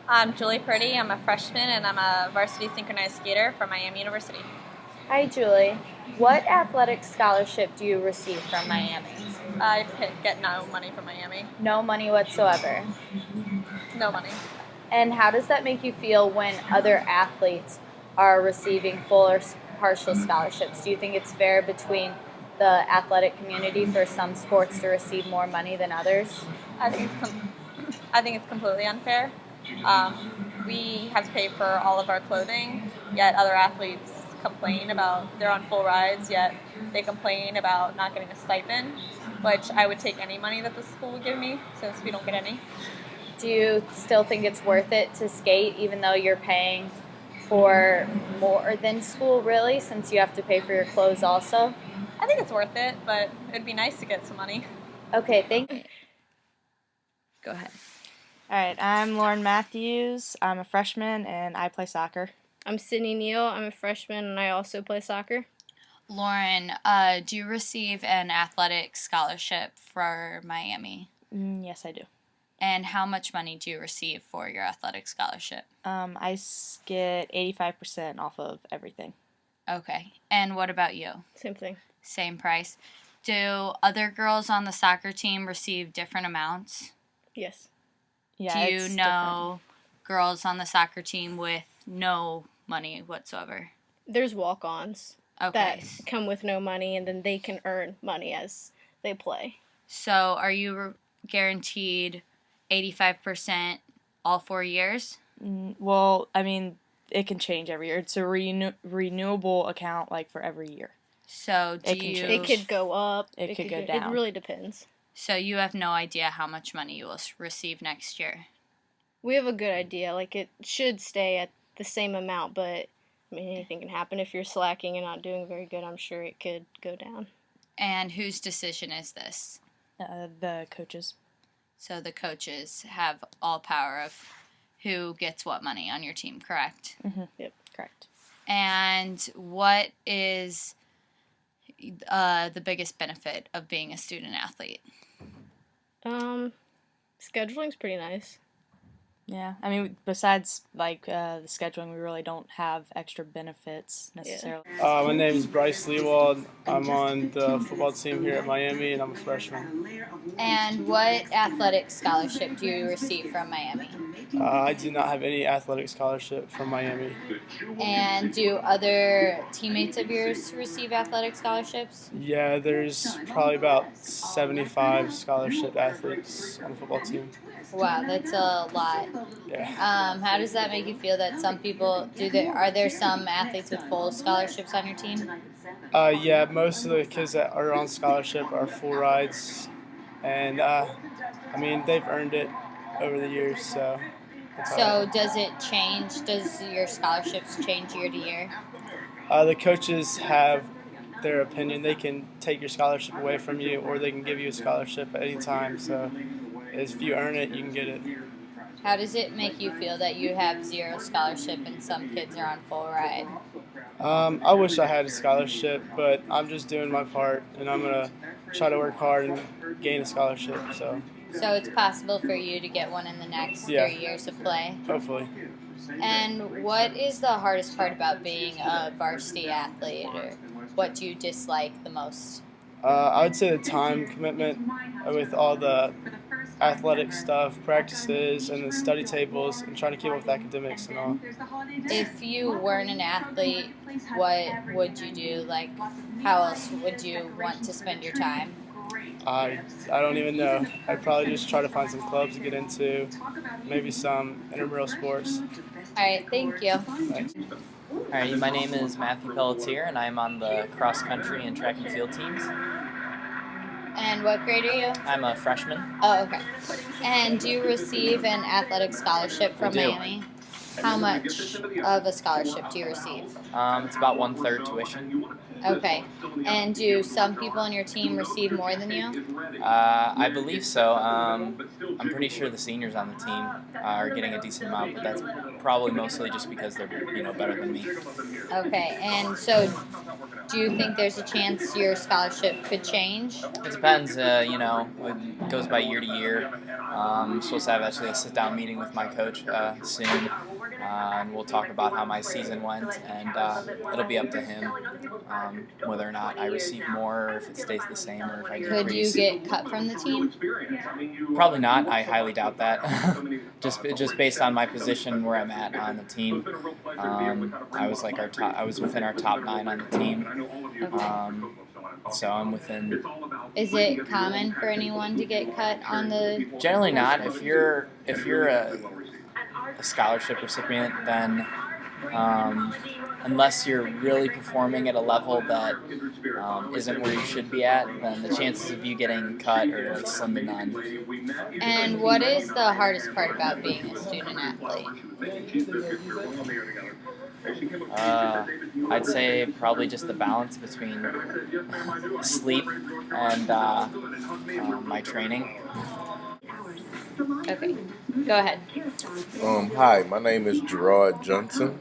I'm Julie Purdy. I'm a freshman and I'm a varsity synchronized skater for Miami University. Hi, Julie. What athletic scholarship do you receive from Miami? Get no money from Miami. No money whatsoever. No money. And how does that make you feel when other athletes are receiving full or partial scholarships? Do you think it's fair between the athletic community for some sports to receive more money than others? I think it's completely unfair. We have to pay for all of our clothing, yet other athletes complain about they're on full rides, yet they complain about not getting a stipend, which I would take any money that the school would give me since we don't get any. Do you still think it's worth it to skate even though you're paying for more than school, really, since you have to pay for your clothes also? I think it's worth it, but it'd be nice to get some money. Okay, thank you. Go ahead. All right, I'm Lauren Matthews. I'm a freshman and I play soccer. I'm Sydney Neal. I'm a freshman and I also play soccer. Lauren, do you receive an athletic scholarship for Miami? Yes, I do. And how much money do you receive for your athletic scholarship? Get 85% off of everything. Okay. And what about you? Same thing. Same price. Do other girls on the soccer team receive different amounts? Yes. Yeah, Do you it's know girls on the soccer team with no money whatsoever? There's walk-ons Okay. that come with no money and then they can earn money as they play. So are you guaranteed 85% all 4 years? Well, I mean, it can change every year. It's a renewable account, like, for every year. So do It can you? change. It could go up. It could go down. It really depends. So you have no idea how much money you will receive next year. We have a good idea. Like, it should stay at the same amount, but I mean, anything can happen. If you're slacking and not doing very good, I'm sure it could go down. And whose decision is this? The coaches. So the coaches have all power of who gets what money on your team, correct? Yep. Correct. And what is the biggest benefit of being a student athlete? Scheduling's pretty nice. Yeah, I mean, besides, like, the scheduling, we really don't have extra benefits necessarily. My name is Bryce Leewald. I'm on the football team here at Miami, and I'm a freshman. And what athletic scholarship do you receive from Miami? I do not have any athletic scholarship from Miami. And do other teammates of yours receive athletic scholarships? Yeah, there's probably about 75 scholarship athletes on the football team. Wow, that's a lot. Yeah. How does that make you feel that some people are there some athletes with full scholarships on your team? Yeah, most of the kids that are on scholarship are full rides, and I mean they've earned it over the years. So. So does it change? Does your scholarships change year to year? The coaches have their opinion. They can take your scholarship away from you, or they can give you a scholarship at any time. So if you earn it, you can get it. How does it make you feel that you have zero scholarship and some kids are on full ride? I wish I had a scholarship, but I'm just doing my part, and I'm going to try to work hard and gain a scholarship. So it's possible for you to get one in the next 3 years of play? Hopefully. And what is the hardest part about being a varsity athlete, or what do you dislike the most? I would say the time commitment with all the athletic stuff, practices, and the study tables, and trying to keep up with academics and all. If you weren't an athlete, what would you do? Like, how else would you want to spend your time? I don't even know. I'd probably just try to find some clubs to get into, maybe some intramural sports. All right, thank you. Thanks. All right, my name is Matthew Pelletier, and I'm on the cross country and track and field teams. And what grade are you? I'm a freshman. Oh, okay. And do you receive an athletic scholarship from I do. Miami? How much of a scholarship do you receive? It's about 1/3 tuition. Okay. And do some people on your team receive more than you? I believe so. I'm pretty sure the seniors on the team are getting a decent amount, but that's probably mostly just because they're better than me. Okay. And so do you think there's a chance your scholarship could change? It depends. It goes by year to year. I'm supposed to have actually a sit-down meeting with my coach soon, and we'll talk about how my season went, and it'll be up to him whether or not I receive more, or if it stays the same, or if I decrease. Could you get cut from the team? Probably not. I highly doubt that. just based on my position where I'm at on the team, I was like I was within our top 9 on the team. So I'm within. Is it common for anyone to get cut on the? Generally not. If you're a scholarship recipient, then unless you're really performing at a level that isn't where you should be at, then the chances of you getting cut are like slim to none. And what is the hardest part about being a student athlete? I'd say probably just the balance between sleep and my training. Okay, go ahead. Hi, my name is Gerard Johnson.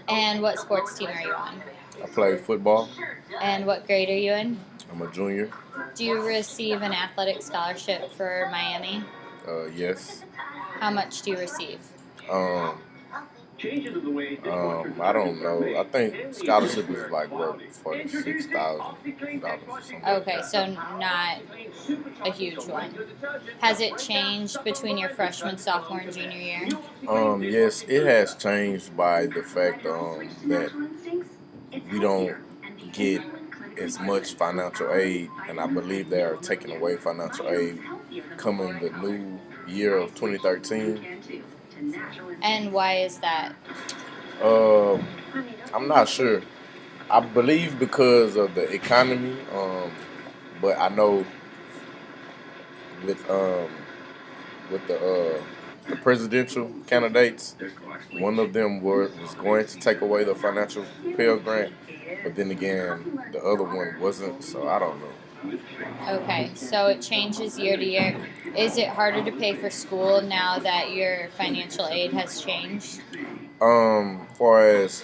And what sports team are you on? I play football. And what grade are you in? I'm a junior. Do you receive an athletic scholarship for Miami? Yes. How much do you receive? I don't know. I think scholarship is like worth $46,000 or something. Okay, so not a huge one. Has it changed between your freshman, sophomore, and junior year? Yes, it has changed by the fact that we don't get as much financial aid, and I believe they are taking away financial aid coming the new year of 2013. And why is that? I'm not sure. I believe because of the economy, but I know with the presidential candidates, one of them was going to take away the financial Pell Grant, but then again, the other one wasn't. So I don't know. Okay, so it changes year to year. Is it harder to pay for school now that your financial aid has changed? Far as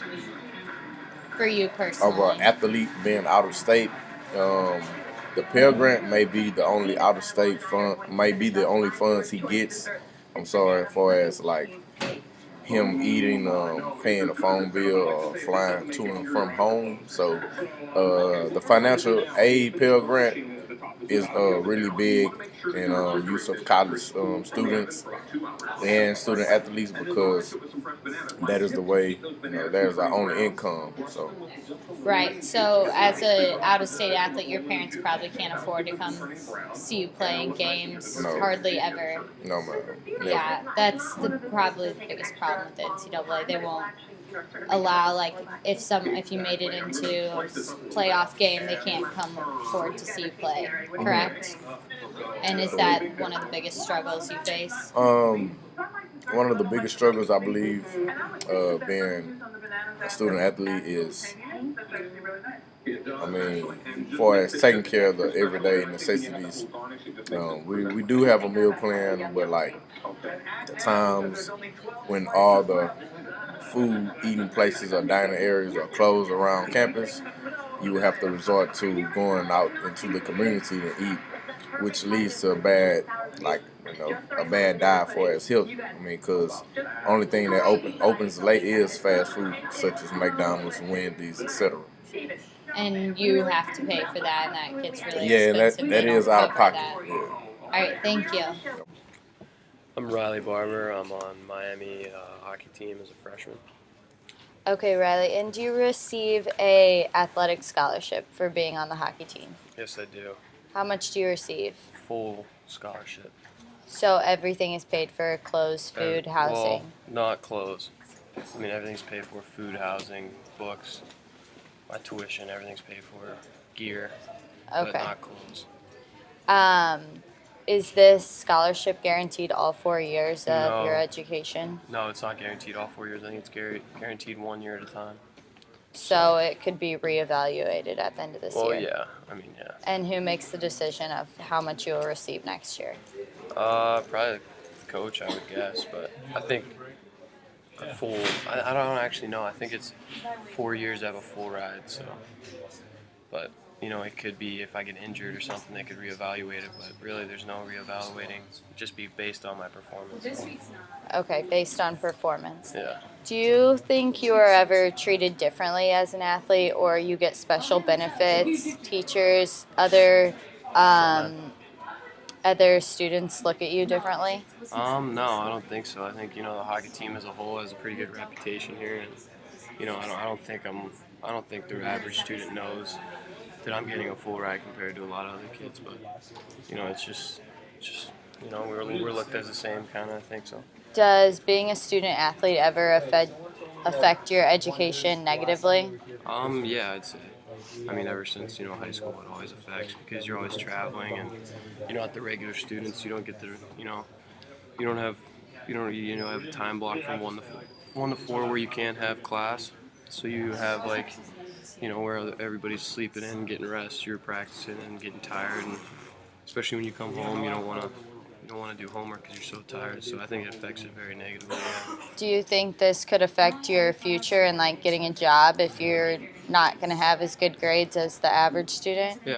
For you of personally? an athlete being out of state, the Pell Grant may be the only out of state fund, may be the only funds he gets. I'm sorry, as far as like him eating, paying a phone bill, or flying to and from home. So the financial aid Pell Grant is really big in use of college students and student athletes, because that is the way, that is our only income. So Right, so as an out-of-state athlete, your parents probably can't afford to come see you play in games, No. hardly ever. no, man. Never. Yeah, that's probably the biggest problem with the NCAA. They won't allow, like, if you made it into a playoff game, they can't come afford to see you play, correct? And is that one of the biggest struggles you face? One of the biggest struggles, I believe, being a student athlete is, as far as taking care of the everyday necessities. We do have a meal plan, but like the times when all the food eating places or dining areas are closed around campus, you would have to resort to going out into the community to eat, which leads to a bad diet for as health. Because only thing that opens late is fast food, such as McDonald's, Wendy's, etc. And you have to pay for that, and that gets really Yeah, expensive. that They is don't out of cover pocket. that. Yeah. All right, thank you. I'm Riley Barber. I'm on Miami hockey team as a freshman. Okay, Riley, and do you receive a athletic scholarship for being on the hockey team? Yes, I do. How much do you receive? Full scholarship. So everything is paid for: clothes, food, housing. Well, not clothes. Everything's paid for: food, housing, books, my tuition, everything's paid for, gear, but Okay. not clothes. Is this scholarship guaranteed all 4 years of No. your education? No, it's not guaranteed all 4 years. I think it's guaranteed 1 year at a time. So it could be reevaluated at the end of this Well, year. yeah. I mean, yeah. And who makes the decision of how much you will receive next year? Probably the coach, I would guess. But I think a full. I don't actually know. I think it's 4 years to have a full ride. So, but you know, it could be if I get injured or something, they could reevaluate it. But really, there's no reevaluating. It'd just be based on my performance. Okay, based on performance. Yeah. Do you think you are ever treated differently as an athlete, or you get special benefits? Teachers, other students look at you differently? No, I don't think so. I think the hockey team as a whole has a pretty good reputation here, and I don't think the average student knows that I'm getting a full ride compared to a lot of other kids. But it's just we're looked as the same kind of. I think so. Does being a student athlete ever affect your education negatively? Yeah, I'd say. I mean, ever since high school, it always affects because you're always traveling, and at the regular students, you don't get to you don't have a time block from 1 to 4 where you can't have class, so you have where everybody's sleeping in, getting rest, you're practicing and getting tired, and especially when you come home, you don't want to do homework because you're so tired. So I think it affects it very negatively. Yeah. Do you think this could affect your future and getting a job if you're not going to have as good grades as the average student? Yeah.